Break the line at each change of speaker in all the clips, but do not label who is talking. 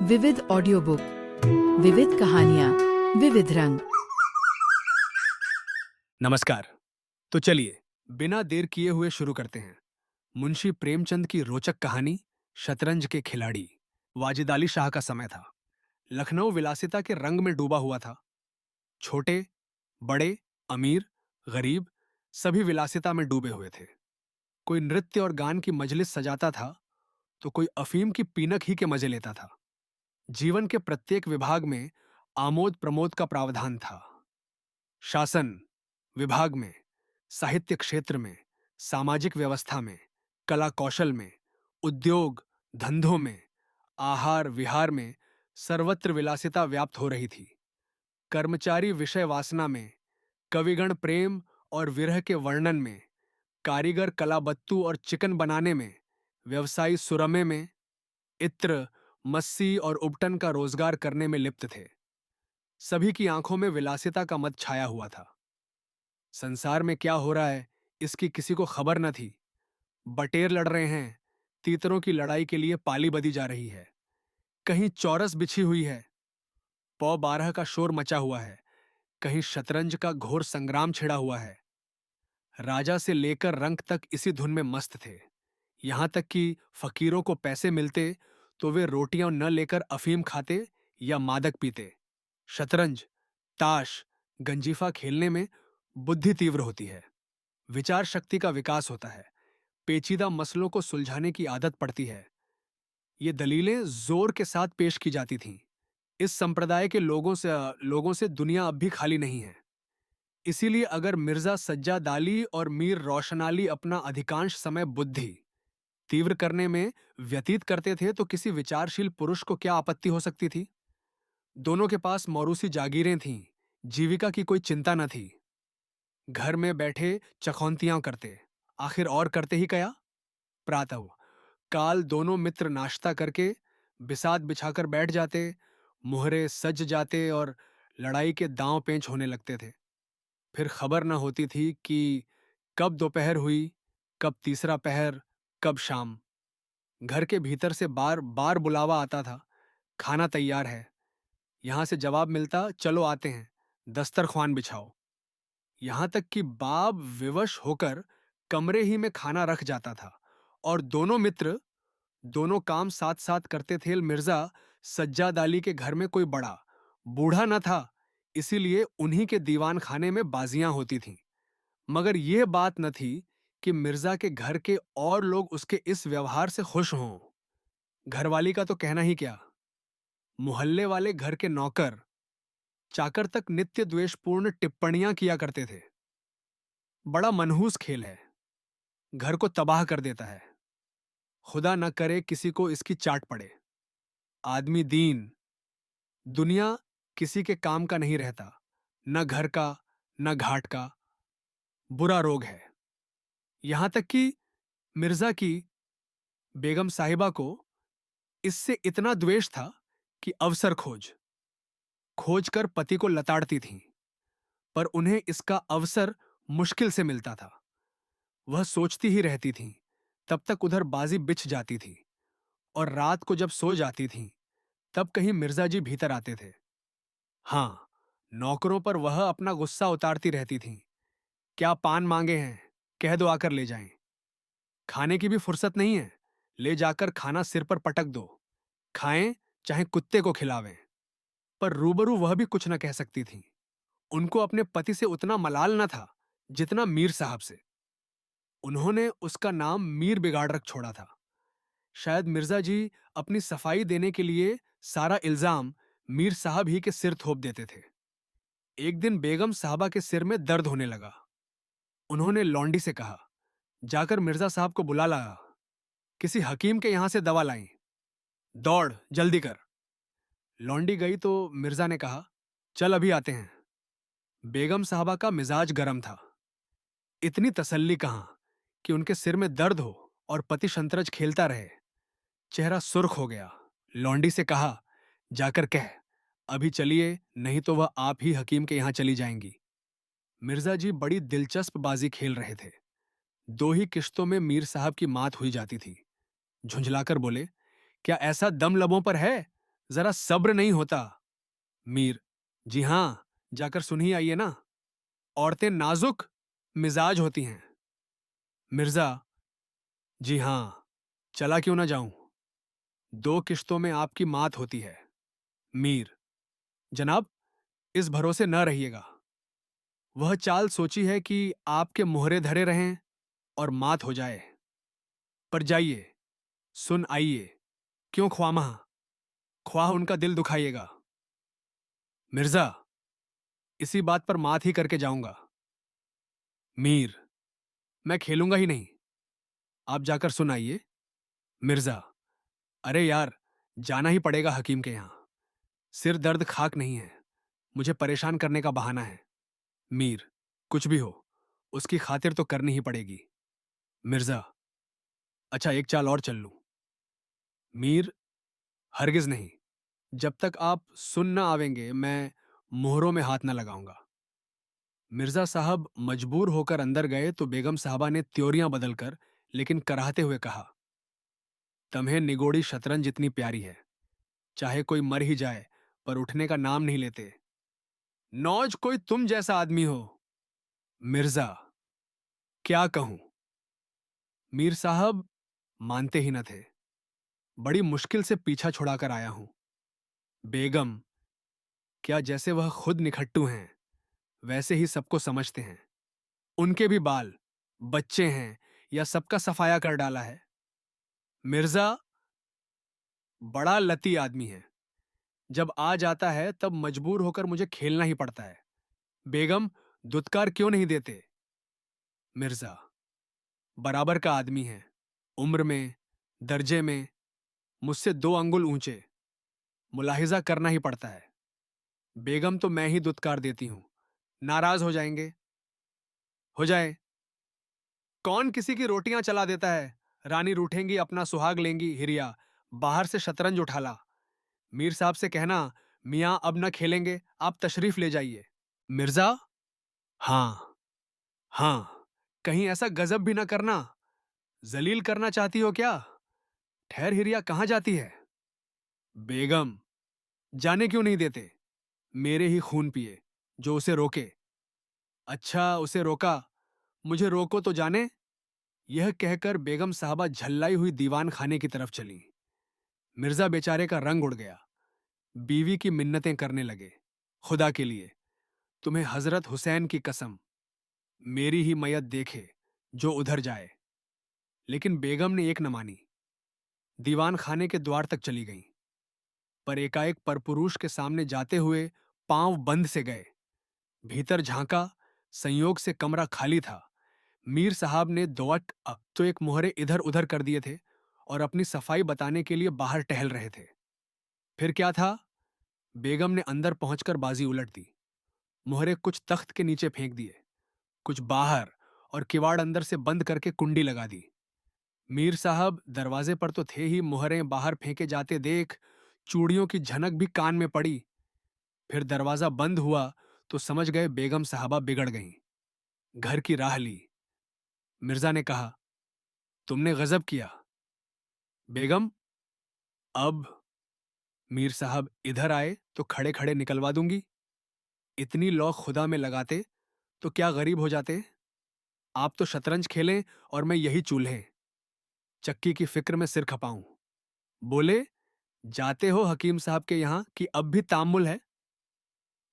विविध audio book, विविध कहानियाँ, विविध रंग।
नमस्कार। तो चलिए बिना देर किए हुए शुरू करते हैं। मुंशी प्रेमचंद की रोचक कहानी शतरंज के खिलाड़ी। वाजिद अली शाह का समय था। लखनऊ विलासिता के रंग में डूबा हुआ था। छोटे, बड़े, अमीर, गरीब सभी विलासिता में डूबे हुए थे। कोई नृत्य और गान की मजलिस सजाता था तो कोई अफीम की पीनक ही के मजे लेता था। जीवन के प्रत्येक विभाग में आमोद प्रमोद का प्रावधान था। शासन विभाग में, साहित्य क्षेत्र में, सामाजिक व्यवस्था में, कला कौशल में, उद्योग धंधों में, आहार विहार में सर्वत्र विलासिता व्याप्त हो रही थी। कर्मचारी विषय वासना में, कविगण प्रेम और विरह के वर्णन में, कारीगर कलाबत्तू और चिकन बनाने में, व्यवसायी सुरमे में, इत्र मस्सी और उपटन का रोजगार करने में लिप्त थे। सभी की आंखों में विलासिता का मद छाया हुआ था। संसार में क्या हो रहा है इसकी किसी को खबर न थी। बटेर लड़ रहे हैं, तीतरों की लड़ाई के लिए पाली बधी जा रही है। कहीं चौरस बिछी हुई है, पौ बारह का शोर मचा हुआ है। कहीं शतरंज का घोर संग्राम छिड़ा हुआ है। राजा से लेकर रंक तक इसी धुन में मस्त थे। यहां तक कि फकीरों को पैसे मिलते तो वे रोटियां न लेकर अफीम खाते या मादक पीते। शतरंज, ताश, गंजीफा खेलने में बुद्धि तीव्र होती है, विचार शक्ति का विकास होता है, पेचीदा मसलों को सुलझाने की आदत पड़ती है। ये दलीलें जोर के साथ पेश की जाती थीं। इस संप्रदाय के लोगों से दुनिया अब भी खाली नहीं है। इसीलिए अगर मिर्जा सज्जाद अली और मीर रोशन अली अपना अधिकांश समय बुद्धि तीव्र करने में व्यतीत करते थे तो किसी विचारशील पुरुष को क्या आपत्ति हो सकती थी। दोनों के पास मौरूसी जागीरें थीं, जीविका की कोई चिंता न थी। घर में बैठे चखौंतियां करते, आखिर और करते ही क्या। प्रातः काल दोनों मित्र नाश्ता करके बिसात बिछाकर बैठ जाते, मुहरे सज जाते और लड़ाई के दांव पेंच होने लगते थे। फिर खबर न होती थी कि कब दोपहर हुई, कब तीसरा पहर, कब शाम। घर के भीतर से बार बार बुलावा आता था, खाना तैयार है। यहां से जवाब मिलता, चलो आते हैं, दस्तरख्वान बिछाओ। यहां तक कि बाब विवश होकर कमरे ही में खाना रख जाता था और दोनों मित्र दोनों काम साथ साथ करते थे। मिर्जा सज्जाद अली के घर में कोई बड़ा बूढ़ा न था, इसीलिए उन्हीं के दीवान खाने में बाजियां होती थीं। मगर यह बात न थी कि मिर्जा के घर के और लोग उसके इस व्यवहार से खुश हों। घरवाली का तो कहना ही क्या, मोहल्ले वाले घर के नौकर चाकर तक नित्य द्वेषपूर्ण टिप्पणियां किया करते थे। बड़ा मनहूस खेल है, घर को तबाह कर देता है। खुदा न करे किसी को इसकी चाट पड़े। आदमी दीन, दुनिया किसी के काम का नहीं रहता, न घर का न घाट का। बुरा रोग है। यहां तक कि मिर्जा की बेगम साहिबा को इससे इतना द्वेष था कि अवसर खोज खोज कर पति को लताड़ती थीं, पर उन्हें इसका अवसर मुश्किल से मिलता था। वह सोचती ही रहती थीं, तब तक उधर बाजी बिछ जाती थी और रात को जब सो जाती थीं, तब कहीं मिर्जा जी भीतर आते थे। हाँ, नौकरों पर वह अपना गुस्सा उतारती रहती थीं। क्या पान मांगे हैं, कह दो आकर ले जाएं। खाने की भी फुर्सत नहीं है, ले जाकर खाना सिर पर पटक दो, खाएं चाहे कुत्ते को खिलावें। पर रूबरू वह भी कुछ न कह सकती थीं। उनको अपने पति से उतना मलाल न था जितना मीर साहब से। उन्होंने उसका नाम मीर बिगाड़ रख छोड़ा था। शायद मिर्जा जी अपनी सफाई देने के लिए सारा इल्जाम मीर साहब ही के सिर थोप देते थे। एक दिन बेगम साहबा के सिर में दर्द होने लगा। उन्होंने लौंडी से कहा, जाकर मिर्जा साहब को बुला लाया, किसी हकीम के यहां से दवा लाई, दौड़ जल्दी कर। लौंडी गई तो मिर्जा ने कहा, चल अभी आते हैं। बेगम साहबा का मिजाज गर्म था। इतनी तसल्ली कहां कि उनके सिर में दर्द हो और पति शतरंज खेलता रहे। चेहरा सुर्ख हो गया। लौंडी से कहा, जाकर कह अभी चलिए, नहीं तो वह आप ही हकीम के यहां चली जाएंगी। मिर्जा जी बड़ी दिलचस्प बाजी खेल रहे थे। दो ही किश्तों में मीर साहब की मात हुई जाती थी। झुंझलाकर बोले, क्या ऐसा दम लबों पर है, जरा सब्र नहीं होता। मीर: जी हां, जाकर सुन ही आइए ना। औरतें नाजुक मिजाज होती हैं। मिर्जा: जी हां, चला क्यों ना जाऊं। 2 किश्तों में आपकी मात होती है। मीर: जनाब, इस भरोसे न रहिएगा। वह चाल सोची है कि आपके मोहरे धरे रहें और मात हो जाए। पर जाइए, सुन आइए, क्यों ख्वामहा ख्वाह उनका दिल दुखाइएगा। मिर्जा: इसी बात पर मात ही करके जाऊंगा। मीर: मैं खेलूंगा ही नहीं, आप जाकर सुन आइए। मिर्जा: अरे यार, जाना ही पड़ेगा हकीम के यहां। सिर दर्द खाक नहीं है, मुझे परेशान करने का बहाना है। मीर: कुछ भी हो, उसकी खातिर तो करनी ही पड़ेगी। मिर्जा: अच्छा, एक चाल और चल लूं। मीर: हरगिज नहीं, जब तक आप सुन न आवेंगे मैं मोहरों में हाथ न लगाऊंगा। मिर्जा साहब मजबूर होकर अंदर गए तो बेगम साहबा ने त्योरियां बदलकर लेकिन कराहते हुए कहा, तम्हें निगोड़ी शतरंज इतनी प्यारी है, चाहे कोई मर ही जाए पर उठने का नाम नहीं लेते। नौज कोई तुम जैसा आदमी हो। मिर्जा: क्या कहूं। मीर साहब मानते ही न थे। बड़ी मुश्किल से पीछा छुड़ाकर आया हूं। बेगम: क्या जैसे वह खुद निखट्टू हैं वैसे ही सबको समझते हैं। उनके भी बाल बच्चे हैं या सबका सफाया कर डाला है। मिर्जा: बड़ा लती आदमी है, जब आ जाता है तब मजबूर होकर मुझे खेलना ही पड़ता है। बेगम दुत्कार क्यों नहीं देते। मिर्जा: बराबर का आदमी है, उम्र में, दर्जे में मुझसे 2 अंगुल ऊंचे, मुलाहिजा करना ही पड़ता है। बेगम तो मैं ही दुत्कार देती हूं, नाराज हो जाएंगे। हो जाए, कौन किसी की रोटियां चला देता है। रानी रूठेंगी, अपना सुहाग लेंगी। हिरिया: बाहर से शतरंज उठा ला। मीर साहब से कहना, मियां अब न खेलेंगे, आप तशरीफ ले जाइए। मिर्जा: हाँ हाँ, कहीं ऐसा गजब भी ना करना। जलील करना चाहती हो क्या। ठहर, हिरिया कहाँ जाती है। बेगम: जाने क्यों नहीं देते। मेरे ही खून पिए, जो उसे रोके। अच्छा, उसे रोका, मुझे रोको तो जाने। यह कहकर बेगम साहबा झल्लाई हुई दीवान खाने की तरफ चली। मिर्जा बेचारे का रंग उड़ गया। बीवी की मिन्नतें करने लगे, खुदा के लिए, तुम्हें हजरत हुसैन की कसम, मेरी ही मैयत देखे जो उधर जाए। लेकिन बेगम ने एक न मानी, दीवान खाने के द्वार तक चली गईं। पर एकाएक परपुरुष के सामने जाते हुए पांव बंद से गए। भीतर झांका, संयोग से कमरा खाली था। मीर साहब ने दोअट तो एक मोहरे इधर उधर कर दिए थे और अपनी सफाई बताने के लिए बाहर टहल रहे थे। फिर क्या था, बेगम ने अंदर पहुंचकर बाजी उलट दी। मोहरे कुछ तख्त के नीचे फेंक दिए, कुछ बाहर, और किवाड़ अंदर से बंद करके कुंडी लगा दी। मीर साहब दरवाजे पर तो थे ही, मोहरें बाहर फेंके जाते देख चूड़ियों की झनक भी कान में पड़ी। फिर दरवाजा बंद हुआ तो समझ गए बेगम साहबा बिगड़ गईं। घर की राह ली। मिर्जा ने कहा, तुमने गजब किया। बेगम: अब मीर साहब इधर आए तो खड़े खड़े निकलवा दूंगी। इतनी लौ खुदा में लगाते तो क्या गरीब हो जाते। आप तो शतरंज खेलें और मैं यही चूल्हे, चक्की की फिक्र में सिर खपाऊं। बोले, जाते हो हकीम साहब के यहां कि अब भी तामुल है।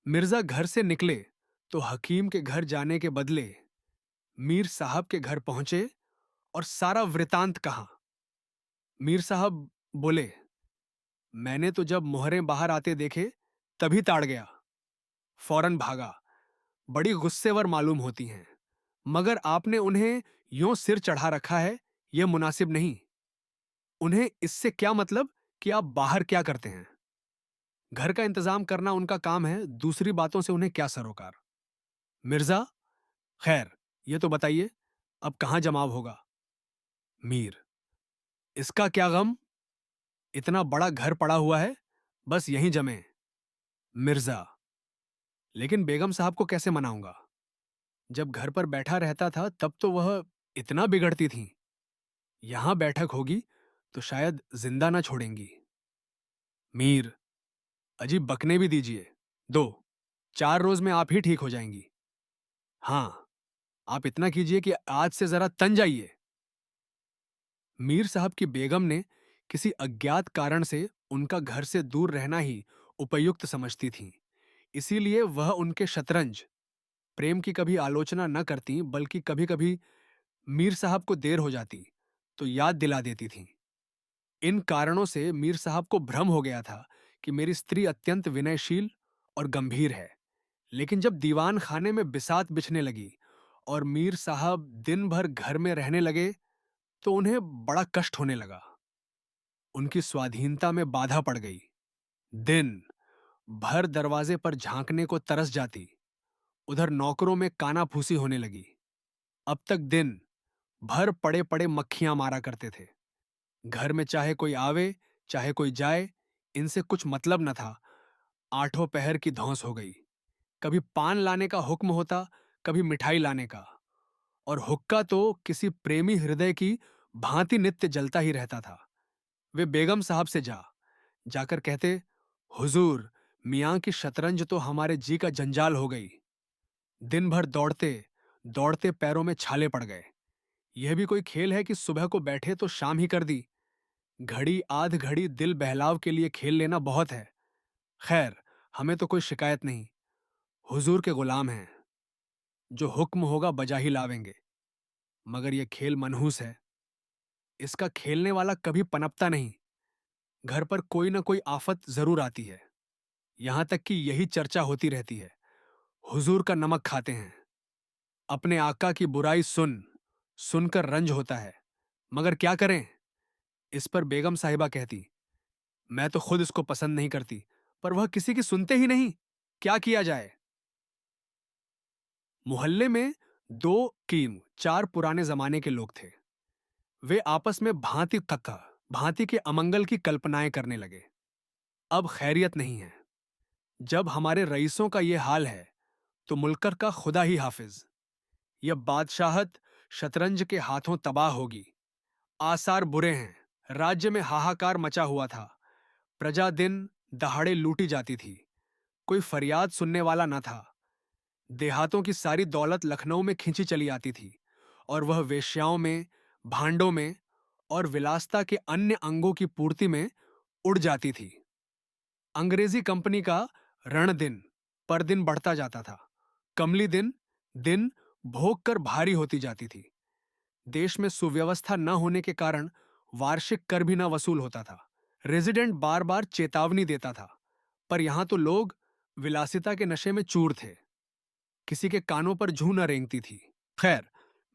मिर्जा घर से निकले तो हकीम के घर जाने के बदले मीर साहब के घर पहुंचे और सारा वृतांत कहा। मीर साहब बोले, मैंने तो जब मोहरें बाहर आते देखे तभी ताड़ गया, फौरन भागा। बड़ी गुस्सेवर मालूम होती हैं, मगर आपने उन्हें यों सिर चढ़ा रखा है, यह मुनासिब नहीं। उन्हें इससे क्या मतलब कि आप बाहर क्या करते हैं। घर का इंतजाम करना उनका काम है, दूसरी बातों से उन्हें क्या सरोकार। मिर्जा: खैर, ये तो बताइए, अब कहां जमाव होगा। मीर: इसका क्या गम, इतना बड़ा घर पड़ा हुआ है, बस यहीं जमे। मिर्जा: लेकिन बेगम साहब को कैसे मनाऊंगा। जब घर पर बैठा रहता था तब तो वह इतना बिगड़ती थीं। यहां बैठक होगी तो शायद जिंदा ना छोड़ेंगी। मीर: अजी बकने भी दीजिए। 2 4 रोज में आप ही ठीक हो जाएंगी। हाँ, आप इतना कीजिए कि आज से जरा तन जाइए। मीर साहब की बेगम ने किसी अज्ञात कारण से उनका घर से दूर रहना ही उपयुक्त समझती थीं। इसीलिए वह उनके शतरंज प्रेम की कभी आलोचना न करती, बल्कि कभी कभी मीर साहब को देर हो जाती तो याद दिला देती थीं। इन कारणों से मीर साहब को भ्रम हो गया था कि मेरी स्त्री अत्यंत विनयशील और गंभीर है। लेकिन जब दीवान खाने में बिसात बिछने लगी और मीर साहब दिन भर घर में रहने लगे तो उन्हें बड़ा कष्ट होने लगा। उनकी स्वाधीनता में बाधा पड़ गई। दिन भर दरवाजे पर झांकने को तरस जाती, उधर नौकरों में कानाफूसी होने लगी। अब तक दिन भर पड़े पड़े मक्खियां मारा करते थे। घर में चाहे कोई आवे चाहे कोई जाए, इनसे कुछ मतलब न था। आठों पहर की धौंस हो गई। कभी पान लाने का हुक्म होता, कभी मिठाई लाने का, और हुक्का तो किसी प्रेमी हृदय की भांति नित्य जलता ही रहता था। वे बेगम साहब से जाकर कहते, हुजूर, मियाँ की शतरंज तो हमारे जी का जंजाल हो गई। दिन भर दौड़ते दौड़ते पैरों में छाले पड़ गए। यह भी कोई खेल है कि सुबह को बैठे तो शाम ही कर दी। घड़ी आध घड़ी दिल बहलाव के लिए खेल लेना बहुत है। खैर, हमें तो कोई शिकायत नहीं। हुजूर के गुलाम हैं, जो हुक्म होगा बजा ही लावेंगे। मगर यह खेल मनहूस है। इसका खेलने वाला कभी पनपता नहीं। घर पर कोई ना कोई आफत जरूर आती है। यहां तक कि यही चर्चा होती रहती है, हुजूर का नमक खाते हैं। अपने आका की बुराई सुनकर रंज होता है, मगर क्या करें। इस पर बेगम साहिबा कहती, मैं तो खुद इसको पसंद नहीं करती, पर वह किसी की सुनते ही नहीं। क्या किया जाए। मोहल्ले में दो कीम चार पुराने जमाने के लोग थे। वे आपस में भांति के अमंगल की कल्पनाएं करने लगे। अब खैरियत नहीं है। जब हमारे रईसों का ये हाल है तो मुल्कर का खुदा ही हाफिज। यह बादशाहत शतरंज के हाथों तबाह होगी। आसार बुरे हैं। राज्य में हाहाकार मचा हुआ था। प्रजा दिन दहाड़े लूटी जाती थी। कोई फरियाद सुनने वाला न था। देहातों की सारी दौलत लखनऊ में खींची चली आती थी, और वह वेश्याओं में, भांडों में और विलासता के अन्य अंगों की पूर्ति में उड़ जाती थी। अंग्रेजी कंपनी का रण दिन पर दिन बढ़ता जाता था। कमली दिन दिन भोग कर भारी होती जाती थी। देश में सुव्यवस्था न होने के कारण वार्षिक कर भी न वसूल होता था। रेजिडेंट बार बार चेतावनी देता था, पर यहां तो लोग विलासिता के नशे में चूर थे। किसी के कानों पर जूं न रेंगती थी। खैर,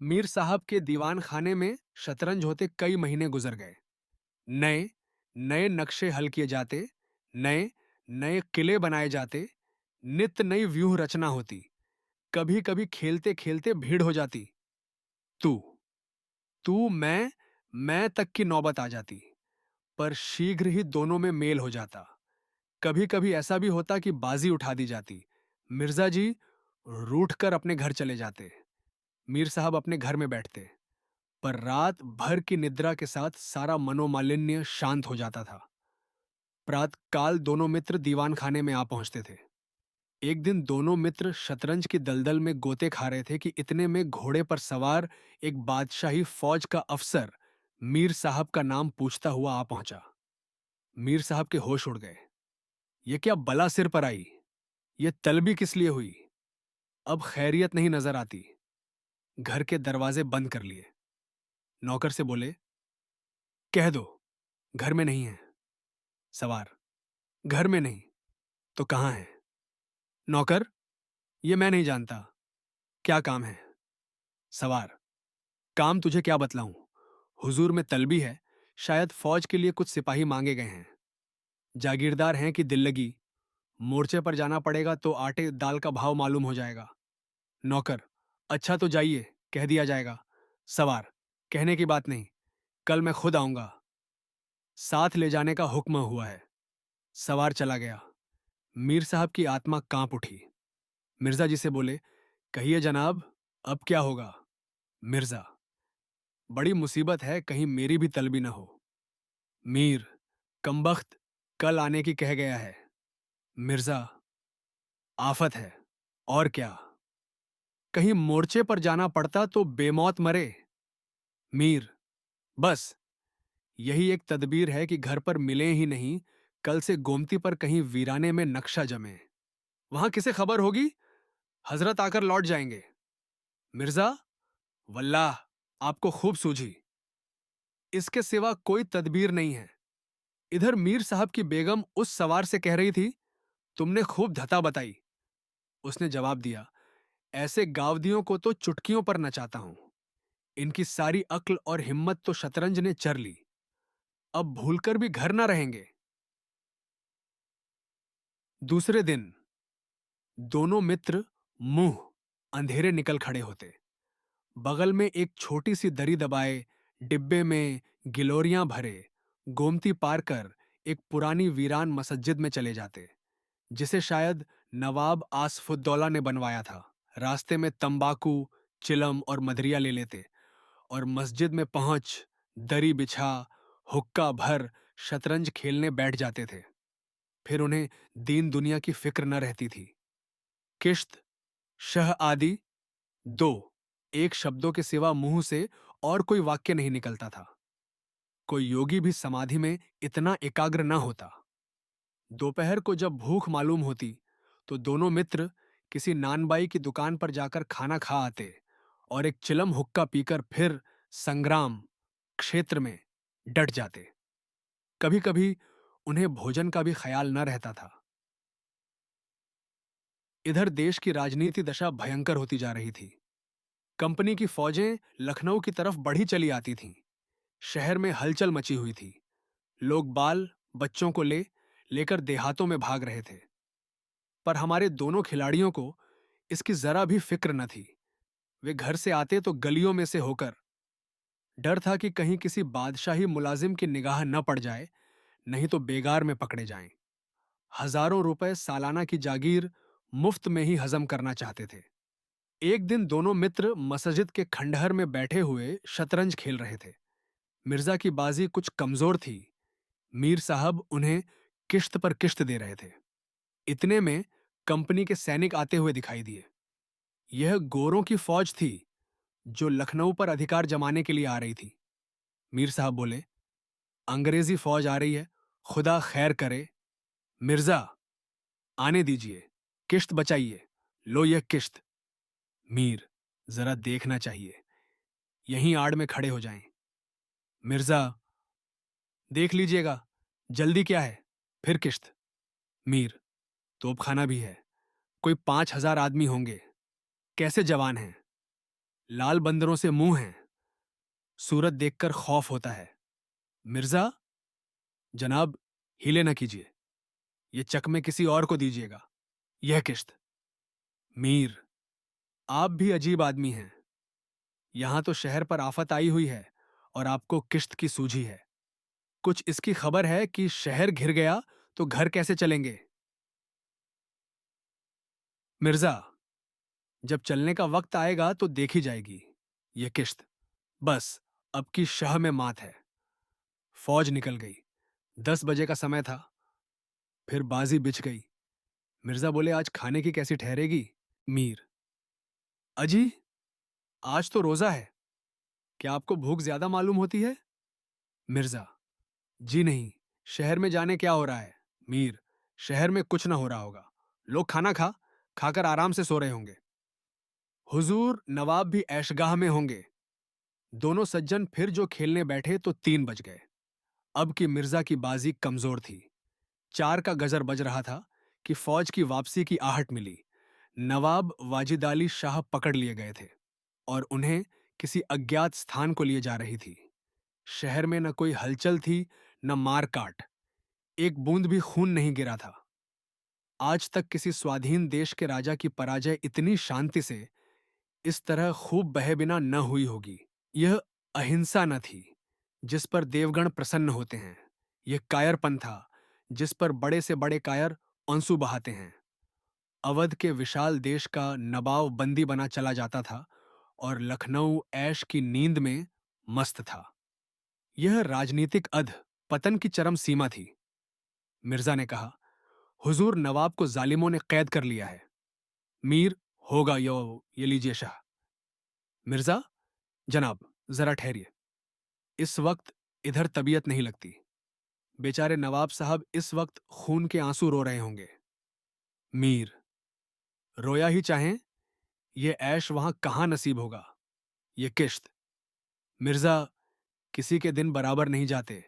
मीर साहब के दीवान खाने में शतरंज होते कई महीने गुजर गए। नए नए नक्शे हल किए जाते, नए नए किले बनाए जाते, नित्य नई व्यूह रचना होती। कभी कभी खेलते खेलते भीड़ हो जाती। तू तू मैं तक की नौबत आ जाती, पर शीघ्र ही दोनों में मेल हो जाता। कभी कभी ऐसा भी होता कि बाजी उठा दी जाती। मिर्जा जी रूठ कर अपने घर चले जाते। मीर साहब अपने घर में बैठते, पर रात भर की निद्रा के साथ सारा मनोमालिन्य शांत हो जाता था। प्रातःकाल दोनों मित्र दीवान खाने में आ पहुंचते थे। एक दिन दोनों मित्र शतरंज की दलदल में गोते खा रहे थे कि इतने में घोड़े पर सवार एक बादशाही फौज का अफसर मीर साहब का नाम पूछता हुआ आ पहुंचा। मीर साहब के होश उड़ गए। ये क्या बला सिर पर आई। ये तलबी किस लिए हुई। अब खैरियत नहीं नजर आती। घर के दरवाजे बंद कर लिए। नौकर से बोले, कह दो घर में नहीं है। सवार, घर में नहीं तो कहाँ है। नौकर, ये मैं नहीं जानता। क्या काम है। सवार, काम तुझे क्या बतलाऊं। हुजूर में तलबी है, शायद फौज के लिए कुछ सिपाही मांगे गए हैं। जागीरदार हैं कि दिल्लगी। मोर्चे पर जाना पड़ेगा तो आटे दाल का भाव मालूम हो जाएगा। नौकर, अच्छा तो जाइए, कह दिया जाएगा। सवार, कहने की बात नहीं, कल मैं खुद आऊंगा। साथ ले जाने का हुक्म हुआ है। सवार चला गया। मीर साहब की आत्मा कांप उठी। मिर्जा जी से बोले, कहिए जनाब, अब क्या होगा। मिर्जा, बड़ी मुसीबत है, कहीं मेरी भी तलबी न हो। मीर, कमबख्त कल आने की कह गया है। मिर्जा, आफत है। और क्या, कहीं मोर्चे पर जाना पड़ता तो बेमौत मरे। मीर, बस यही एक तदबीर है कि घर पर मिले ही नहीं, कल से गोमती पर कहीं वीराने में नक्शा जमे। वहां किसे खबर होगी, हजरत आकर लौट जाएंगे। मिर्जा, वल्लाह आपको खूब सूझी। इसके सिवा कोई तदबीर नहीं है। इधर मीर साहब की बेगम उस सवार से कह रही थी, तुमने खूब धता बताई। उसने जवाब दिया, ऐसे गावदियों को तो चुटकियों पर नचाता हूं। इनकी सारी अक्ल और हिम्मत तो शतरंज ने चर ली। अब भूलकर भी घर ना रहेंगे। दूसरे दिन दोनों मित्र मुंह अंधेरे निकल खड़े होते। बगल में एक छोटी सी दरी दबाए, डिब्बे में गिलोरियां भरे, गोमती पार कर एक पुरानी वीरान मस्जिद में चले जाते, जिसे शायद नवाब आसफुद्दौला ने बनवाया था। रास्ते में तंबाकू, चिलम और मदरिया ले लेते और मस्जिद में पहुंच दरी बिछा हुक्का भर शतरंज खेलने बैठ जाते थे। फिर उन्हें दीन दुनिया की फिक्र न रहती थी। किश्त, शह आदि दो एक शब्दों के सिवा मुंह से और कोई वाक्य नहीं निकलता था। कोई योगी भी समाधि में इतना एकाग्र न होता। दोपहर को जब भूख मालूम होती तो दोनों मित्र किसी नानबाई की दुकान पर जाकर खाना खा आते और एक चिलम हुक्का पीकर फिर संग्राम क्षेत्र में डट जाते। कभी कभी उन्हें भोजन का भी ख्याल न रहता था। इधर देश की राजनीति दशा भयंकर होती जा रही थी। कंपनी की फौजें लखनऊ की तरफ बढ़ी चली आती थीं। शहर में हलचल मची हुई थी। लोग बाल बच्चों को लेकर देहातों में भाग रहे थे। पर हमारे दोनों खिलाड़ियों को इसकी जरा भी फिक्र न थी। वे घर से आते तो गलियों में से होकर। डर था कि कहीं किसी बादशाही मुलाजिम की निगाह न पड़ जाए, नहीं तो बेगार में पकड़े जाएं। हजारों रुपए सालाना की जागीर मुफ्त में ही हजम करना चाहते थे। एक दिन दोनों मित्र मस्जिद के खंडहर में बैठे हुए शतरंज खेल रहे थे। मिर्जा की बाजी कुछ कमजोर थी। मीर साहब उन्हें किश्त पर किश्त दे रहे थे। इतने में कंपनी के सैनिक आते हुए दिखाई दिए। यह गोरों की फौज थी जो लखनऊ पर अधिकार जमाने के लिए आ रही थी। मीर साहब बोले, अंग्रेजी फौज आ रही है, खुदा खैर करे। मिर्जा, आने दीजिए, किश्त बचाइए। लो यह किश्त। मीर, जरा देखना चाहिए, यहीं आड़ में खड़े हो जाएं। मिर्जा, देख लीजिएगा, जल्दी क्या है। फिर किश्त। मीर, तोपखाना भी है, कोई 5,000 आदमी होंगे। कैसे जवान हैं, लाल बंदरों से मुंह हैं, सूरत देखकर खौफ होता है। मिर्जा, जनाब, हिले न कीजिए, ये चकमे किसी और को दीजिएगा। यह किश्त। मीर, आप भी अजीब आदमी हैं। यहां तो शहर पर आफत आई हुई है और आपको किश्त की सूझी है। कुछ इसकी खबर है कि शहर घिर गया तो घर कैसे चलेंगे। मिर्जा, जब चलने का वक्त आएगा तो देखी जाएगी। यह किश्त। बस अब की शह में मात है। फौज निकल गई। 10 बजे का समय था। फिर बाजी बिछ गई। मिर्जा बोले, आज खाने की कैसी ठहरेगी। मीर, अजी, आज तो रोजा है, क्या आपको भूख ज्यादा मालूम होती है। मिर्जा, जी नहीं, शहर में जाने क्या हो रहा है। मीर, शहर में कुछ ना हो रहा होगा, लोग खाना खाकर आराम से सो रहे होंगे। हुजूर, नवाब भी ऐशगाह में होंगे। दोनों सज्जन फिर जो खेलने बैठे तो 3 बज गए। अब की मिर्जा की बाजी कमजोर थी। 4 का गजर बज रहा था कि फौज की वापसी की आहट मिली। नवाब वाजिद शाह पकड़ लिए गए थे और उन्हें किसी अज्ञात स्थान को लिए जा रही थी। शहर में न कोई हलचल थी, न मार काट। एक बूंद भी खून नहीं गिरा था। आज तक किसी स्वाधीन देश के राजा की पराजय इतनी शांति से, इस तरह खूब बहे बिना न हुई होगी। यह अहिंसा न थी जिस पर देवगण प्रसन्न होते हैं। यह कायरपन था जिस पर बड़े से बड़े कायर आंसू बहाते हैं। अवध के विशाल देश का नवाब बंदी बना चला जाता था और लखनऊ ऐश की नींद में मस्त था। यह राजनीतिक अध पतन की चरम सीमा थी। मिर्जा ने कहा, हुजूर नवाब को जालिमों ने कैद कर लिया है। मीर, होगा ये लीजिए शाह। मिर्जा, जनाब, जरा ठहरिए। इस वक्त इधर तबीयत नहीं लगती। बेचारे नवाब साहब इस वक्त खून के आंसू रो रहे होंगे। मीर, रोया ही चाहें, ये ऐश वहां कहां नसीब होगा। ये किश्त। मिर्जा, किसी के दिन बराबर नहीं जाते।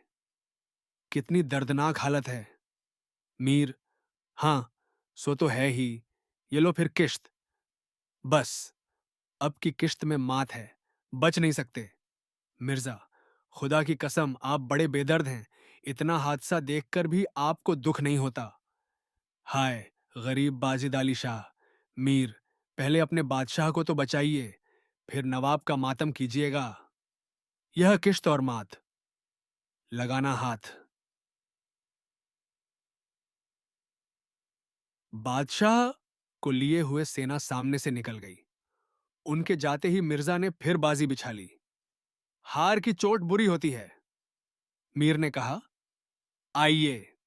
कितनी दर्दनाक हालत है। मीर, हां, सो तो है ही। ये लो फिर किश्त। बस, अब की किश्त में मात है, बच नहीं सकते। मिर्जा, खुदा की कसम आप बड़े बेदर्द हैं। इतना हादसा देखकर भी आपको दुख नहीं होता। हाय, गरीब बाजिद अली शाह। मीर, पहले अपने बादशाह को तो बचाइए, फिर नवाब का मातम कीजिएगा। यह किश्त और मात। लगाना हाथ। बादशाह को लिए हुए सेना सामने से निकल गई। उनके जाते ही मिर्जा ने फिर बाजी बिछा ली। हार की चोट बुरी होती है। मीर ने कहा, आइए,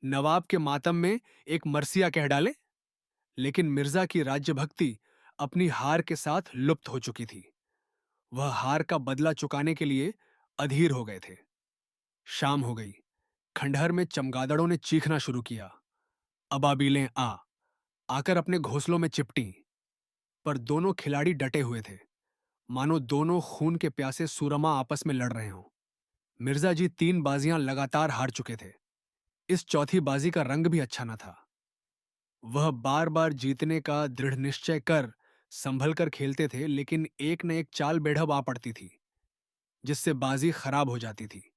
नवाब के मातम में एक मरसिया कह डाले। लेकिन मिर्जा की राज्य भक्ति अपनी हार के साथ लुप्त हो चुकी थी। वह हार का बदला चुकाने के लिए अधीर हो गए थे। शाम हो गई। खंडहर में चमगादड़ों ने चीखना शुरू किया। अबाबीलें आकर अपने घोंसलों में चिपटी। पर दोनों खिलाड़ी डटे हुए थे, मानो दोनों खून के प्यासे सूरमा आपस में लड़ रहे हों। मिर्जा जी 3 बाजियां लगातार हार चुके थे। इस चौथी बाजी का रंग भी अच्छा न था। वह बार बार जीतने का दृढ़ निश्चय कर संभल कर खेलते थे, लेकिन एक न एक चाल बेढब आ पड़ती थी, जिससे बाजी खराब हो जाती थी।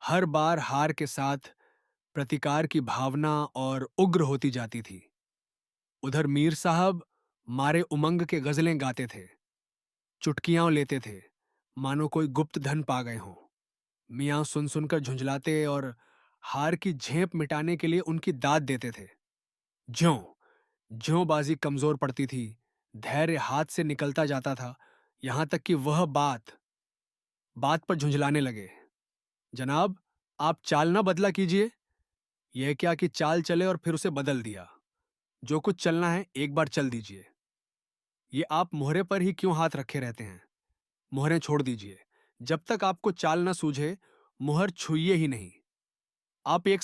हर बार हार के साथ प्रतिकार की भावना और उग्र होती जाती थी। उधर मीर साहब मारे उमंग के गजलें गाते थे, चुटकियां लेते थे, मानो कोई गुप्त धन पा गए हों। मियाँ सुन सुनकर झुंझलाते और हार की झेप मिटाने के लिए उनकी दाद देते थे। ज्यों ज्यों बाजी कमजोर पड़ती थी, धैर्य हाथ से निकलता जाता था, यहां तक कि वह बात बात पर झुंझलाने लगे। जनाब, आप चाल ना बदला कीजिए। यह क्या कि चाल चले और फिर उसे बदल दिया। जो कुछ चलना है एक बार चल दीजिए। ये आप मोहरे पर ही क्यों हाथ रखे रहते हैं? मोहरें छोड़ दीजिए। जब तक आपको चाल न सूझे, मुहर छुइए ही नहीं। आप एक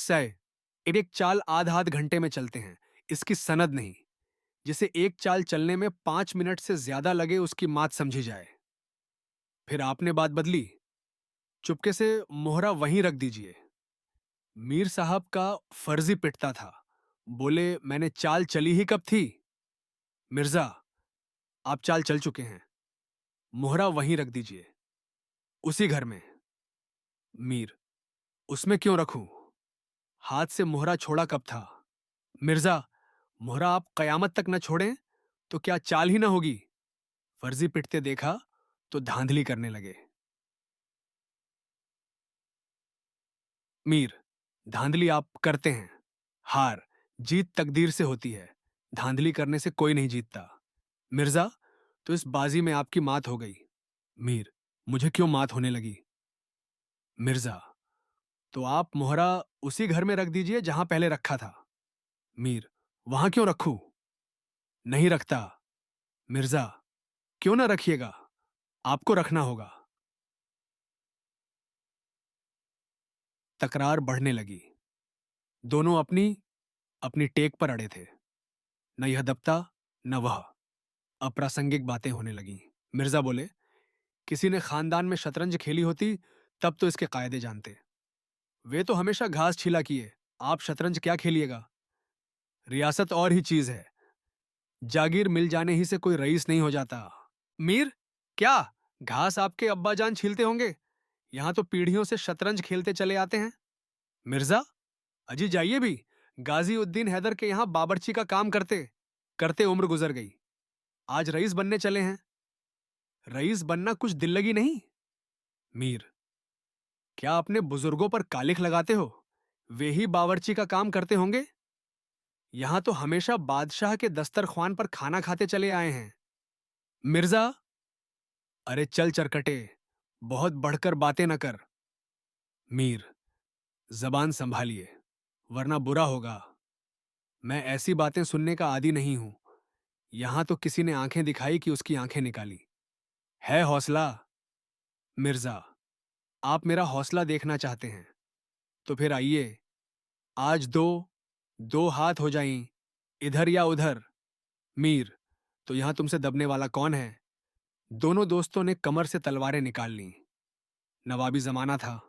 चाल आध घंटे में चलते हैं, इसकी सनद नहीं। जिसे एक चाल चलने में 5 मिनट से ज्यादा लगे, उसकी मात समझी जाए। फिर आपने बात बदली। चुपके से मोहरा वहीं रख दीजिए। मीर साहब का फर्जी पिटता था। बोले, मैंने चाल चली ही कब थी? मिर्जा, आप चाल चल चुके हैं। मोहरा वहीं रख दीजिए, उसी घर में। मीर, उसमें क्यों रखूं? हाथ से मोहरा छोड़ा कब था? मिर्जा, मोहरा आप कयामत तक न छोड़ें तो क्या चाल ही ना होगी? फर्जी पिटते देखा तो धांधली करने लगे। मीर, धांधली आप करते हैं। हार जीत तकदीर से होती है, धांधली करने से कोई नहीं जीतता। मिर्जा, तो इस बाजी में आपकी मात हो गई। मीर, मुझे क्यों मात होने लगी? मिर्जा, तो आप मोहरा उसी घर में रख दीजिए जहां पहले रखा था। मीर, वहां क्यों रखूं? नहीं रखता। मिर्जा, क्यों ना रखिएगा, आपको रखना होगा। तकरार बढ़ने लगी। दोनों अपनी अपनी टेक पर अड़े थे। न यह दबता, न वह। अप्रासंगिक बातें होने लगीं। मिर्जा बोले, किसी ने खानदान में शतरंज खेली होती तब तो इसके कायदे जानते। वे तो हमेशा घास छीला किए, आप शतरंज क्या खेलिएगा? रियासत और ही चीज है। जागीर मिल जाने ही से कोई रईस नहीं हो जाता। मीर, क्या घास आपके अब्बाजान छीलते होंगे? यहां तो पीढ़ियों से शतरंज खेलते चले आते हैं। मिर्जा, अजी जाइए भी। गाजी उद्दीन हैदर के यहां बाबरची का काम करते करते उम्र गुजर गई। आज रईस बनने चले हैं। रईस बनना कुछ दिल लगी नहीं। मीर, क्या अपने बुजुर्गों पर कालिख लगाते हो? वे ही बावर्ची का काम करते होंगे। यहां तो हमेशा बादशाह के दस्तरख्वान पर खाना खाते चले आए हैं। मिर्जा, अरे चल चरकटे, बहुत बढ़कर बातें न कर। मीर, जबान संभालिए, वरना बुरा होगा। मैं ऐसी बातें सुनने का आदी नहीं हूं। यहां तो किसी ने आंखें दिखाई कि उसकी आंखें निकाली। है हौसला। मिर्जा, आप मेरा हौसला देखना चाहते हैं तो फिर आइए। आज दो दो हाथ हो जाएं, इधर या उधर। मीर, तो यहां तुमसे दबने वाला कौन है? दोनों दोस्तों ने कमर से तलवारें निकाल लीं। नवाबी जमाना था।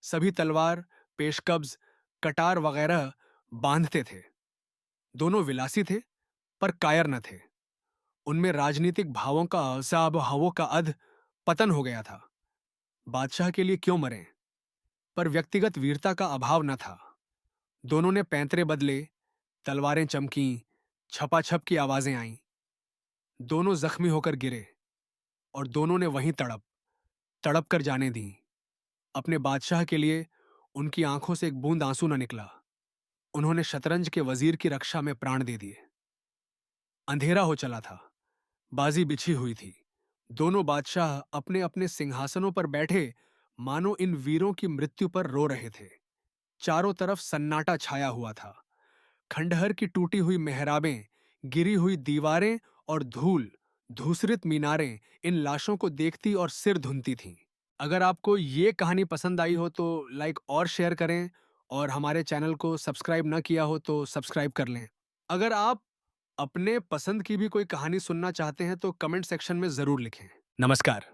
सभी तलवार, पेशकब्ज, कटार वगैरह बांधते थे। दोनों विलासी थे, पर कायर न थे। उनमें राजनीतिक भावों का हवों का अध पतन हो गया था। बादशाह के लिए क्यों मरें? पर व्यक्तिगत वीरता का अभाव न था। दोनों ने पैंतरे बदले, तलवारें चमकीं, छपाछप की आवाजें आईं। दोनों जख्मी होकर गिरे और दोनों ने वहीं तड़प तड़प कर जाने दी। अपने बादशाह के लिए उनकी आंखों से एक बूंद आंसू न निकला। उन्होंने शतरंज के वजीर की रक्षा में प्राण दे दिए। अंधेरा हो चला था। बाजी बिछी हुई थी। दोनों बादशाह अपने अपने सिंहासनों पर बैठे मानो इन वीरों की मृत्यु पर रो रहे थे। चारों तरफ सन्नाटा छाया हुआ था। खंडहर की टूटी हुई मेहराबें, गिरी हुई दीवारें और धूसरित मीनारें इन लाशों को देखती और सिर धुनती थीं। अगर आपको ये कहानी पसंद आई हो तो लाइक और शेयर करें, और हमारे चैनल को सब्सक्राइब न किया हो तो सब्सक्राइब कर लें। अगर आप अपने पसंद की भी कोई कहानी सुनना चाहते हैं तो कमेंट सेक्शन में जरूर लिखें। नमस्कार।